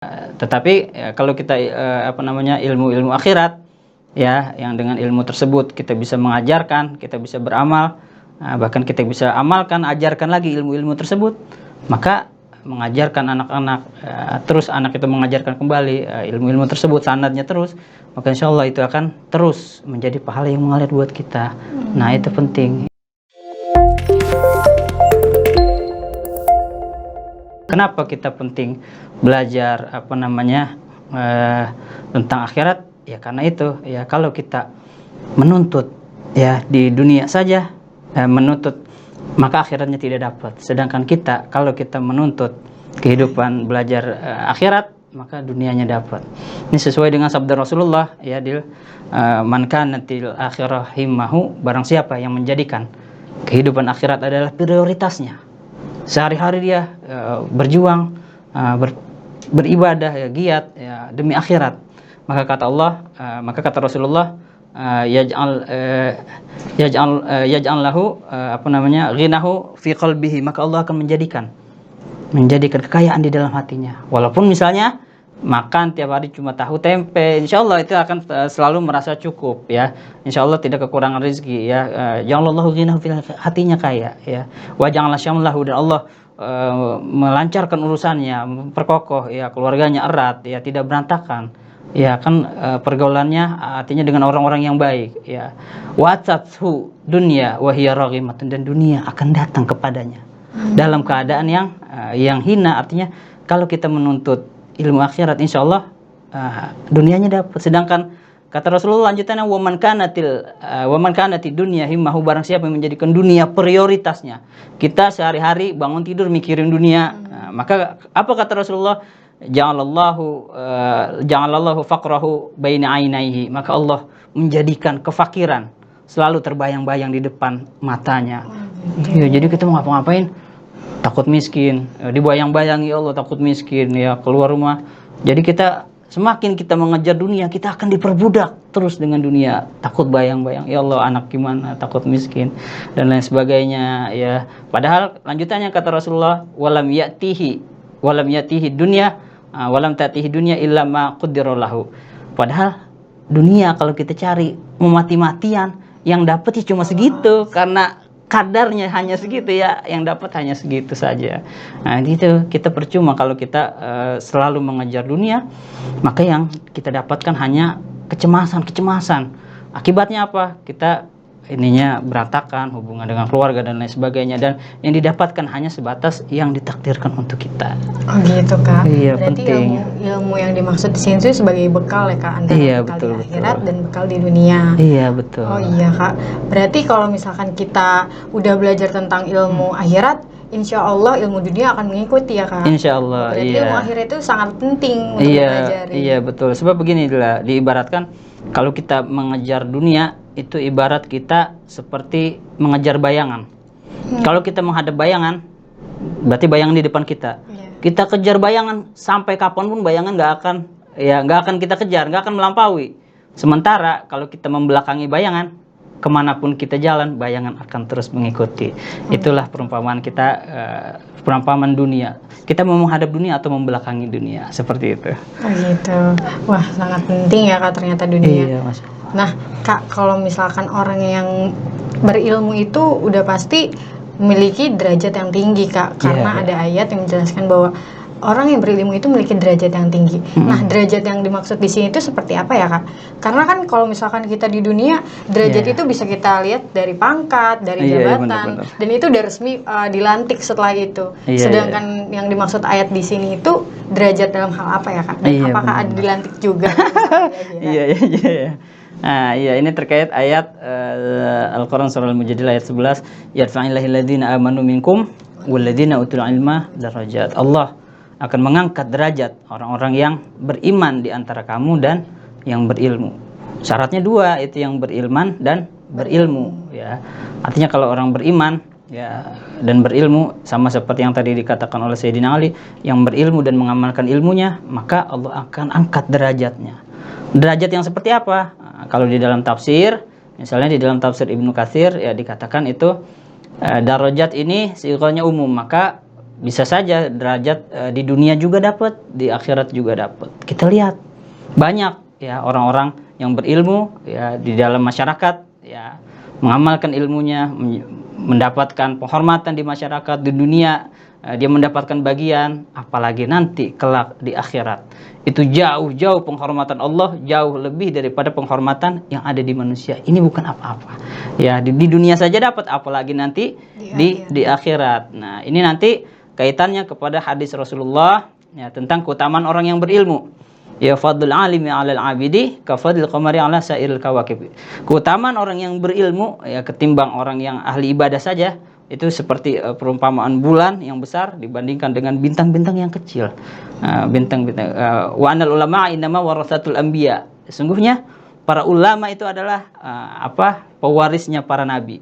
Tetapi kalau kita ilmu-ilmu akhirat ya, yang dengan ilmu tersebut kita bisa mengajarkan, kita bisa beramal, bahkan kita bisa amalkan, ajarkan lagi ilmu-ilmu tersebut, maka mengajarkan anak-anak, terus anak itu mengajarkan kembali ilmu-ilmu tersebut, sanadnya terus, maka insya Allah itu akan terus menjadi pahala yang mengalir buat kita. Nah, itu penting. Kenapa kita penting belajar tentang akhirat? Ya karena itu ya, kalau kita menuntut ya di dunia saja menuntut, maka akhiratnya tidak dapat. Sedangkan kita kalau kita menuntut kehidupan belajar akhirat, maka dunianya dapat. Ini sesuai dengan sabda Rasulullah ya, man kanatil akhirah himmahu, barang siapa yang menjadikan kehidupan akhirat adalah prioritasnya, sehari-hari dia berjuang, beribadah ya, giat ya, demi akhirat, maka kata Rasulullah, yaj'al lahu ghinahu fi qalbihi, maka Allah akan menjadikan kekayaan di dalam hatinya. Walaupun misalnya makan tiap hari cuma tahu tempe, insya Allah itu akan selalu merasa cukup ya, insya Allah tidak kekurangan rezeki ya. Ja'alallahu ghinahu, hatinya kaya ya. Wa ja'ala syamlahu, dan Allah melancarkan urusannya, memperkokoh ya, keluarganya erat ya, tidak berantakan ya kan, pergaulannya artinya dengan orang-orang yang baik ya. Watathu dunya wa hiya raghimatun, dan dunia akan datang kepadanya dalam keadaan yang hina. Artinya kalau kita menuntut ilmu akhirat, insya Allah dunianya dapat. Sedangkan kata Rasulullah lanjutannya, waman kanatid dunya himmahu, barang siapa yang menjadikan dunia prioritasnya. Kita sehari-hari bangun tidur mikirin dunia, maka apa kata Rasulullah, ja'alallahu faqrahu baina ainaihi, maka Allah menjadikan kefakiran selalu terbayang-bayang di depan matanya. Ya, jadi kita mau ngapa-ngapain takut miskin, dibayang-bayangi Allah takut miskin ya, keluar rumah. Jadi semakin kita mengejar dunia, kita akan diperbudak terus dengan dunia, takut bayang-bayang, ya Allah anak gimana, takut miskin dan lain sebagainya ya. Padahal lanjutannya kata Rasulullah, walam yatihi dunya walam tatihi dunya illa ma qaddara lahu. Padahal dunia kalau kita cari mati-matian, yang dapat cuma segitu, karena kadarnya hanya segitu ya, yang dapat hanya segitu saja. Nah itu kita percuma kalau kita selalu mengejar dunia, maka yang kita dapatkan hanya kecemasan. Akibatnya apa? Kita ininya berantakan, hubungan dengan keluarga dan lain sebagainya, dan yang didapatkan hanya sebatas yang ditakdirkan untuk kita. Oh gitu Kak. Iya, berarti penting. ilmu yang dimaksud di sini itu sebagai bekal ya Kak, antara bekal di akhirat dan bekal di dunia. Iya betul. Oh iya Kak. Berarti kalau misalkan kita udah belajar tentang ilmu akhirat, insya Allah ilmu dunia akan mengikuti ya Kak. Insya Allah. Berarti iya. ilmu akhirat itu sangat penting untuk dipelajari. Iya betul. Sebab begini lah, diibaratkan kalau kita mengejar dunia itu ibarat kita seperti mengejar bayangan. Kalau kita menghadap bayangan, berarti bayangan di depan kita. Kita kejar bayangan sampai kapanpun bayangan nggak akan kita kejar, nggak akan melampaui. Sementara kalau kita membelakangi bayangan, kemanapun kita jalan, bayangan akan terus mengikuti. Itulah perumpamaan kita, perumpamaan dunia. Kita mau menghadap dunia atau membelakangi dunia, seperti itu. Oh gitu. Wah sangat penting ya Kak ternyata dunia. Iya Mas. Nah Kak, kalau misalkan orang yang berilmu itu udah pasti memiliki derajat yang tinggi Kak, karena ada ayat yang menjelaskan bahwa orang yang berilmu itu memiliki derajat yang tinggi. Nah, derajat yang dimaksud di sini itu seperti apa ya Kak? Karena kan kalau misalkan kita di dunia, derajat itu bisa kita lihat dari pangkat, dari jabatan, dan itu udah resmi dilantik setelah itu. Sedangkan yang dimaksud ayat di sini itu derajat dalam hal apa ya Kak? Dan apakah ada dilantik juga? Iya. Nah, iya, ini terkait ayat Al-Quran surah Al-Mujadilah ayat 11, yarfa'illahu alladziina aamanu minkum walladziina utul ilma darajat. Allah akan mengangkat derajat orang-orang yang beriman di antara kamu dan yang berilmu. Syaratnya dua, itu yang berilman dan berilmu ya. Artinya kalau orang beriman ya dan berilmu, sama seperti yang tadi dikatakan oleh Sayyidina Ali, yang berilmu dan mengamalkan ilmunya, maka Allah akan angkat derajatnya. Derajat yang seperti apa? Kalau di dalam tafsir, misalnya di dalam tafsir Ibnu Katsir ya dikatakan itu darajat ini sifatnya umum, maka bisa saja derajat di dunia juga dapat, di akhirat juga dapat. Kita lihat banyak ya orang-orang yang berilmu ya di dalam masyarakat ya, mengamalkan ilmunya, mendapatkan penghormatan di masyarakat, di dunia dia mendapatkan bagian, apalagi nanti kelak di akhirat. Itu jauh-jauh penghormatan Allah, jauh lebih daripada penghormatan yang ada di manusia. Ini bukan apa-apa. Ya, di dunia saja dapat, apalagi nanti di akhirat. Nah, ini nanti kaitannya kepada hadis Rasulullah ya, tentang keutamaan orang yang berilmu. Ya fadlul alimi 'alal 'abidi ka fadlil qamari 'ala sairil kawakib. Keutamaan orang yang berilmu ya ketimbang orang yang ahli ibadah saja itu seperti perumpamaan bulan yang besar dibandingkan dengan bintang-bintang yang kecil. Bintang-bintang wa anal ulama innama warasatul anbiya. Sesungguhnya para ulama itu adalah pewarisnya para nabi.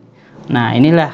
Nah, inilah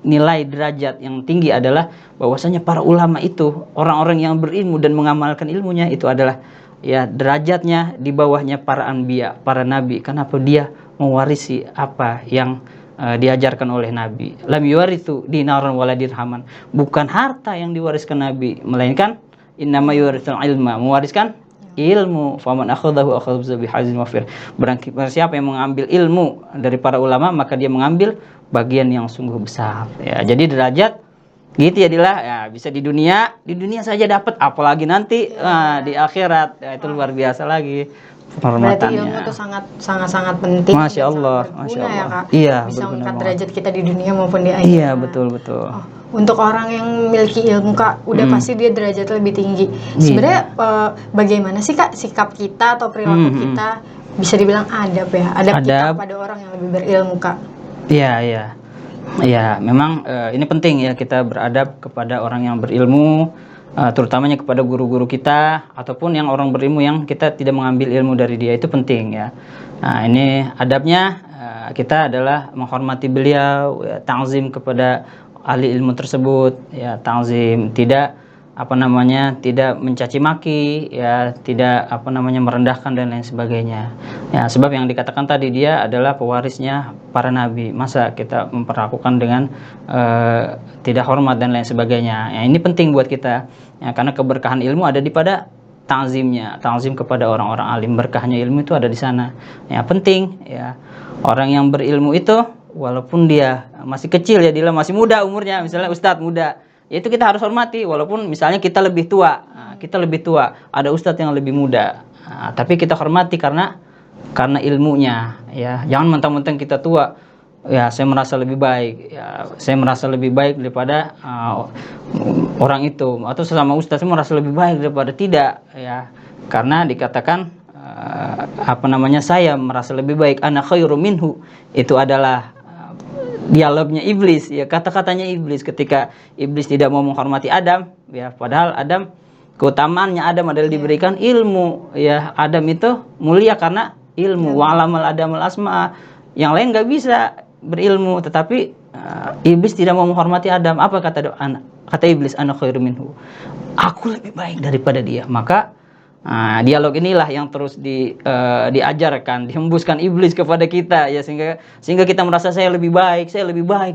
nilai derajat yang tinggi adalah bahwasanya para ulama itu orang-orang yang berilmu dan mengamalkan ilmunya itu adalah ya derajatnya di bawahnya para anbiya, para nabi. Kenapa? Dia mewarisi apa yang diajarkan oleh nabi. Lam yuwarithu dinaran wala dirhaman. Bukan harta yang diwariskan nabi, melainkan innama yuwarithul ilma, mewariskan ilmu. Faman akhadahu akhadha bihazin wafir. Barang siapa yang mengambil ilmu dari para ulama, maka dia mengambil bagian yang sungguh besar. Ya, jadi derajat gitu ya Dila, ya bisa di dunia saja dapat, apalagi nanti di akhirat. Ya, itu luar biasa lagi penghormatannya. Berarti ilmu itu sangat penting. Masya Allah, berguna Masya Allah. Ya, Kak? Iya, bisa mengangkat banget. derajat kita di dunia maupun di akhirat. Iya, betul. Oh, untuk orang yang memiliki ilmu, Kak, udah pasti dia derajat lebih tinggi. Sebenarnya bagaimana sih, Kak, sikap kita atau perilaku kita bisa dibilang adab ya? Adab kita pada orang yang lebih berilmu, Kak. Iya. Ya, memang ini penting ya kita beradab kepada orang yang berilmu, terutamanya kepada guru-guru kita ataupun yang orang berilmu yang kita tidak mengambil ilmu dari dia, itu penting ya. Nah, ini adabnya kita adalah menghormati beliau, ya, ta'zim kepada ahli ilmu tersebut, ya ta'zim, tidak tidak mencaci maki, ya tidak merendahkan dan lain sebagainya. Ya, sebab yang dikatakan tadi dia adalah pewarisnya para nabi. Masa kita memperlakukan dengan tidak hormat dan lain sebagainya. Ya, ini penting buat kita. Ya, karena keberkahan ilmu ada di pada ta'zimnya, ta'zim kepada orang-orang alim. Berkahnya ilmu itu ada di sana. Ya, penting ya. Orang yang berilmu itu walaupun dia masih kecil ya, dia masih muda umurnya, misalnya ustadz muda, itu kita harus hormati walaupun misalnya kita lebih tua. Ada ustadz yang lebih muda, tapi kita hormati karena ilmunya ya. Jangan mentang-mentang kita tua ya saya merasa lebih baik daripada orang itu, atau sesama ustadz saya merasa lebih baik daripada, tidak ya. Karena dikatakan saya merasa lebih baik, ana khairu minhu, itu adalah dialognya iblis ya, kata-katanya iblis ketika iblis tidak mau menghormati Adam ya, padahal Adam, keutamaannya Adam adalah diberikan ilmu ya. Adam itu mulia karena ilmu, wa'lamal adamal asma, yang lain nggak bisa berilmu, tetapi iblis tidak mau menghormati Adam. Apa kata iblis? Ana khairu minhu, aku lebih baik daripada dia. Maka dialog inilah yang terus diajarkan, dihembuskan iblis kepada kita ya, sehingga kita merasa saya lebih baik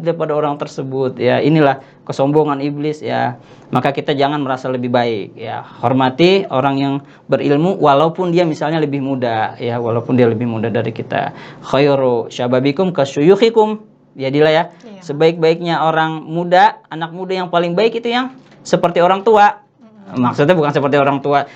daripada orang tersebut ya. Inilah kesombongan iblis ya. Maka kita jangan merasa lebih baik ya. Hormati orang yang berilmu walaupun dia misalnya lebih muda ya, walaupun dia lebih muda dari kita. Khairu syababikum kasyuyukhikum ya Dila ya. Sebaik-baiknya orang muda, anak muda yang paling baik itu yang seperti orang tua. Maksudnya bukan seperti orang tua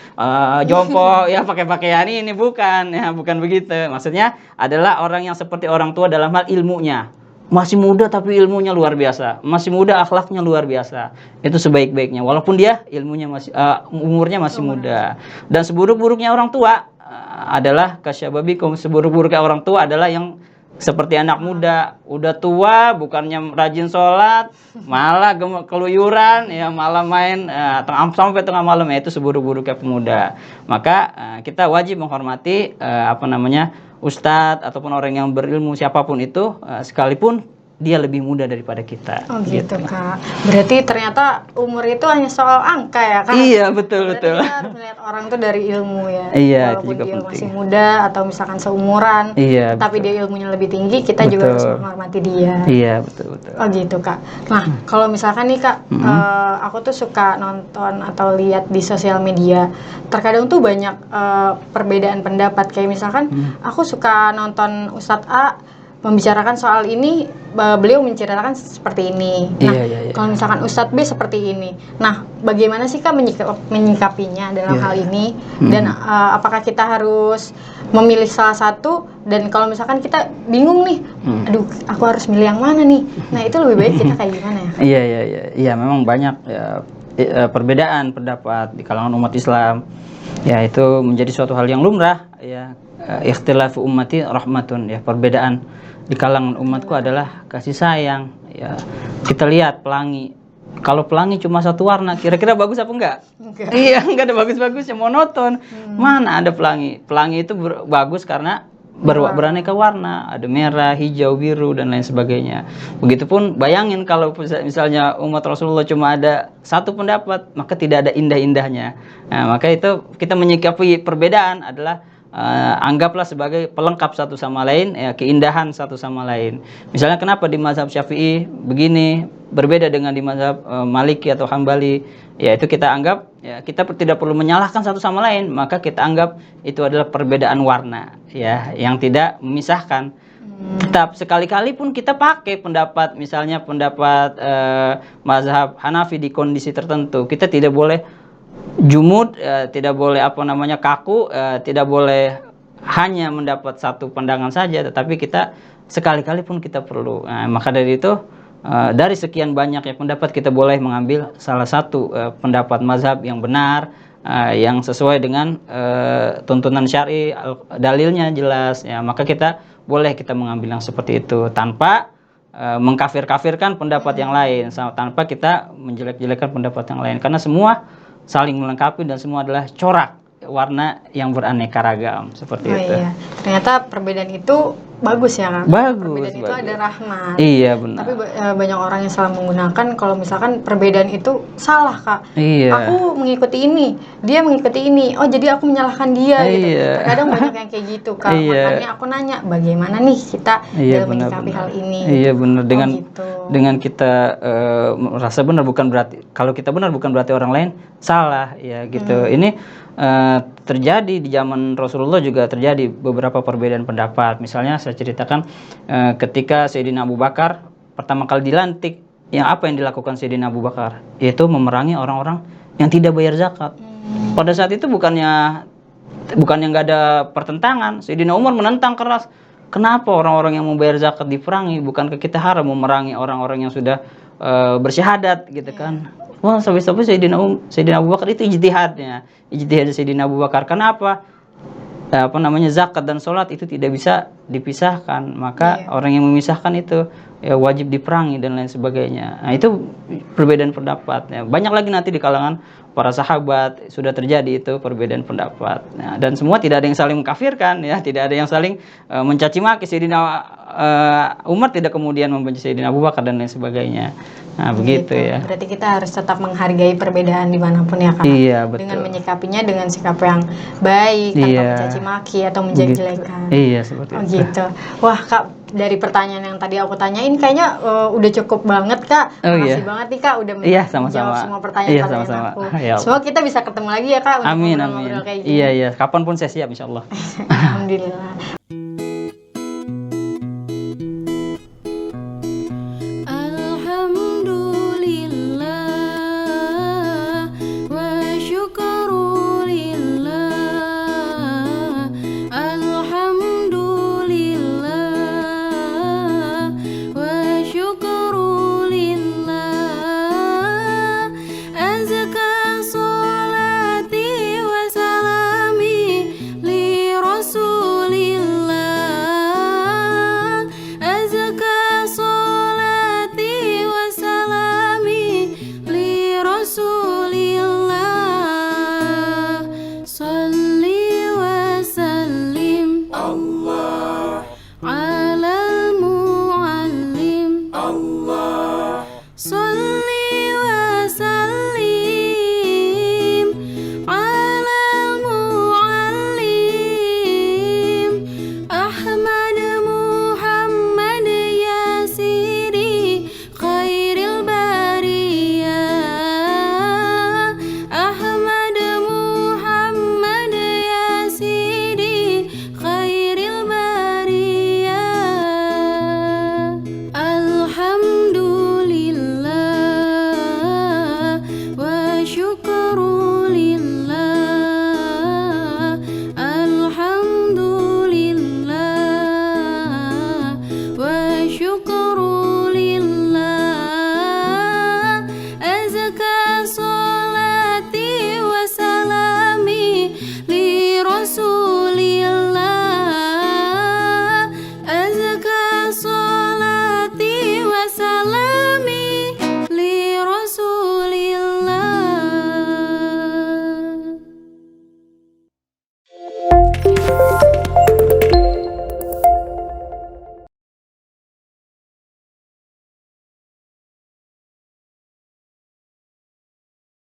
jompo ya pakai pakaian ini, bukan ya, bukan begitu. Maksudnya adalah orang yang seperti orang tua dalam hal ilmunya. Masih muda tapi ilmunya luar biasa. Masih muda akhlaknya luar biasa. Itu sebaik-baiknya walaupun dia ilmunya masih umurnya masih muda. Dan seburuk-buruknya orang tua adalah kasyababikum, seburuk-buruknya orang tua adalah yang seperti anak muda, udah tua bukannya rajin sholat, malah keluyuran ya, malah main sampai tengah malam ya, itu seburuk-buruknya pemuda. Maka kita wajib menghormati ustadz ataupun orang yang berilmu siapapun itu, sekalipun dia lebih muda daripada kita. Oh gitu Kak. Berarti ternyata umur itu hanya soal angka ya Kak? Iya, betul Berarti betul. kita harus melihat orang tuh dari ilmu ya. Iya, itu Walaupun juga dia penting. masih muda atau misalkan seumuran, Iya, tapi betul. dia ilmunya lebih tinggi, kita juga harus Betul. menghormati dia. Iya, betul betul. Oh gitu Kak. Nah kalau misalkan nih Kak, aku tuh suka nonton atau lihat di sosial media. Terkadang tuh banyak perbedaan pendapat. Kayak misalkan aku suka nonton Ustadz A membicarakan soal ini, beliau menceritakan seperti ini. Nah Iya, iya, iya. kalau misalkan Ustadz B seperti ini. Nah bagaimana sih Kak menyikapinya dalam Iya, hal iya. ini? Dan apakah kita harus memilih salah satu? Dan kalau misalkan kita bingung nih, aduh aku harus milih yang mana nih? Nah itu lebih baik kita kayak gimana ya? Iya, iya, iya. Iya, memang banyak ya, perbedaan pendapat di kalangan umat Islam. Ya, itu menjadi suatu hal yang lumrah ya. Ikhtilafu ummati rahmatun ya. Perbedaan di kalangan umatku adalah kasih sayang ya. Kita lihat pelangi. Kalau pelangi cuma satu warna, kira-kira bagus apa enggak? Enggak. Iya, enggak ada bagus-bagusnya, monoton. Mana ada pelangi? Pelangi itu bagus karena beraneka warna, ada merah, hijau, biru dan lain sebagainya. Begitupun bayangin kalau misalnya umat Rasulullah cuma ada satu pendapat, maka tidak ada indah-indahnya. Nah, maka itu kita menyikapi perbedaan adalah anggaplah sebagai pelengkap satu sama lain, ya, keindahan satu sama lain. Misalnya kenapa di mazhab Syafi'i begini berbeda dengan di mazhab Maliki atau Hambali, ya itu kita anggap ya kita tidak perlu menyalahkan satu sama lain, maka kita anggap itu adalah perbedaan warna ya yang tidak memisahkan. Tetap sekali-kali pun kita pakai pendapat, misalnya pendapat mazhab Hanafi di kondisi tertentu, kita tidak boleh jumud, tidak boleh kaku, tidak boleh hanya mendapat satu pandangan saja, tetapi kita sekali-kali pun kita perlu. Nah, maka dari itu dari sekian banyak ya pendapat kita boleh mengambil salah satu pendapat mazhab yang benar, yang sesuai dengan tuntunan syar'i, dalilnya jelas ya, maka kita boleh kita mengambil yang seperti itu tanpa mengkafir-kafirkan pendapat yang lain, tanpa kita menjelek-jelekan pendapat yang lain, karena semua saling melengkapi dan semua adalah corak warna yang beraneka ragam seperti itu. Iya. Ternyata perbedaan itu bagus ya Kak? Bagus, Perbedaan itu bagus. ada rahmat. Iya, benar. Tapi banyak orang yang salah menggunakan kalau misalkan perbedaan itu salah Kak. Iya. Aku mengikuti ini, dia mengikuti ini. Oh jadi aku menyalahkan dia gitu. Iya. Terkadang banyak yang kayak gitu Kak. Iya. Makanya aku nanya bagaimana nih kita Iya, dalam menyikapi hal ini. Iya, benar. gitu. Dengan kita merasa benar bukan berarti, kalau kita benar bukan berarti orang lain salah ya gitu. Ini terjadi di zaman Rasulullah juga terjadi beberapa perbedaan pendapat. Misalnya saya ceritakan ketika Sayyidina Abu Bakar pertama kali dilantik, apa yang dilakukan Sayyidina Abu Bakar? Yaitu memerangi orang-orang yang tidak bayar zakat. Pada saat itu bukannya nggak ada pertentangan, Sayyidina Umar menentang keras. Kenapa orang-orang yang membayar zakat diperangi? Bukankah kita haram memerangi orang-orang yang sudah bersyahadat gitu kan? Wah, sampai-sampai Sayyidina Abu Bakar itu ijtihad Sayyidina Abu Bakar. Kenapa? Zakat dan sholat itu tidak bisa dipisahkan, maka orang yang memisahkan itu ya wajib diperangi dan lain sebagainya. Nah, itu perbedaan pendapat ya. Banyak lagi nanti di kalangan para sahabat sudah terjadi itu perbedaan pendapat. Nah, dan semua tidak ada yang saling mengkafirkan ya, tidak ada yang saling mencaci maki. Sayyidina Umar tidak kemudian membenci Sayyidina Abu Bakar dan lain sebagainya. Nah, begitu ya. Berarti kita harus tetap menghargai perbedaan dimanapun ya Kak. Iya, betul. Dengan menyikapinya dengan sikap yang baik, tanpa mencaci maki atau menjelek-jelekan. Iya, seperti itu. Gitu. Wah Kak, dari pertanyaan yang tadi aku tanyain kayaknya udah cukup banget Kak. Makasih banget nih Kak udah menjawab semua pertanyaan-pertanyaan aku. Semoga kita bisa ketemu lagi ya Kak untuk amin. ngobrol-ngobrol kayak gini. Iya. Kapanpun saya siap insya Allah. Alhamdulillah.